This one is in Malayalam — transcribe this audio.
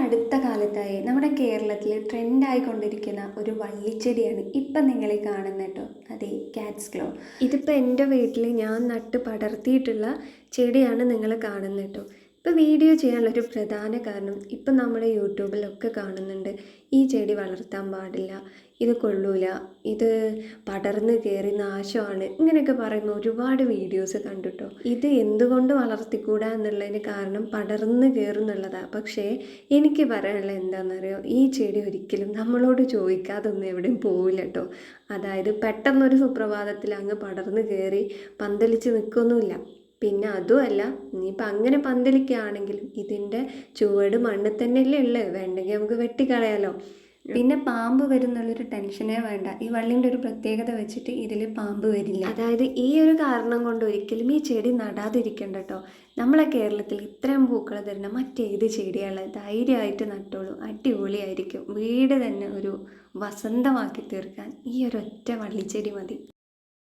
അടുത്ത കാലത്തായി നമ്മുടെ കേരളത്തിൽ ട്രെൻഡായിക്കൊണ്ടിരിക്കുന്ന ഒരു വള്ളിച്ചെടിയാണ് ഇപ്പം നിങ്ങൾ ഈ കാണുന്നത് കേട്ടോ. അതെ, ക്യാറ്റ്സ് ക്ലോ. ഇതിപ്പോൾ എൻ്റെ വീട്ടിൽ ഞാൻ നട്ട് പടർത്തിയിട്ടുള്ള ചെടിയാണ് നിങ്ങൾ കാണുന്നത് കേട്ടോ. ഇപ്പോൾ വീഡിയോ ചെയ്യാനുള്ളൊരു പ്രധാന കാരണം ഇപ്പം നമ്മൾ യൂട്യൂബിലൊക്കെ കാണുന്നുണ്ട്, ഈ ചെടി വളർത്താൻ പാടില്ല, ഇത് കൊള്ളൂല, ഇത് പടർന്ന് കയറി നാശമാണ്, ഇങ്ങനെയൊക്കെ പറയുന്ന ഒരുപാട് വീഡിയോസ് കണ്ടിട്ടോ. ഇത് എന്തുകൊണ്ട് വളർത്തിക്കൂടാ എന്നുള്ളതിന് കാരണം പടർന്ന് കയറുന്നുള്ളതാണ്. പക്ഷേ എനിക്ക് പറയാനുള്ളത് എന്താണെന്നറിയോ, ഈ ചെടി ഒരിക്കലും നമ്മളോട് ചോദിക്കാതൊന്നും എവിടെയും പോവില്ല കേട്ടോ. അതായത് പെട്ടെന്നൊരു സുപ്രഭാതത്തിൽ അങ്ങ് പടർന്ന് കയറി പന്തലിച്ച് നിൽക്കൊന്നുമില്ല. പിന്നെ അതുമല്ല, ഇനിയിപ്പോൾ അങ്ങനെ പന്തലിക്കുകയാണെങ്കിലും ഇതിൻ്റെ ചുവട് മണ്ണിൽ തന്നെയല്ലേ ഉള്ളത്, വേണ്ടെങ്കിൽ നമുക്ക് വെട്ടിക്കളയാലോ. പിന്നെ പാമ്പ് വരുന്നുള്ളൊരു ടെൻഷനേ വേണ്ട. ഈ വള്ളിൻ്റെ ഒരു പ്രത്യേകത വെച്ചിട്ട് ഇതിൽ പാമ്പ് വരില്ല. അതായത് ഈ ഒരു കാരണം കൊണ്ട് ഒരിക്കലും ഈ ചെടി നടാതിരിക്കണ്ട കേട്ടോ. നമ്മളെ കേരളത്തിൽ ഇത്രയും പൂക്കൾ തരുന്ന മറ്റേത് ചെടിയാണ്, ധൈര്യമായിട്ട് നട്ടോളൂ, അടിപൊളിയായിരിക്കും. വീട് തന്നെ ഒരു വസന്തമാക്കി തീർക്കാൻ ഈ ഒരു ഒറ്റ വള്ളിച്ചെടി മതി.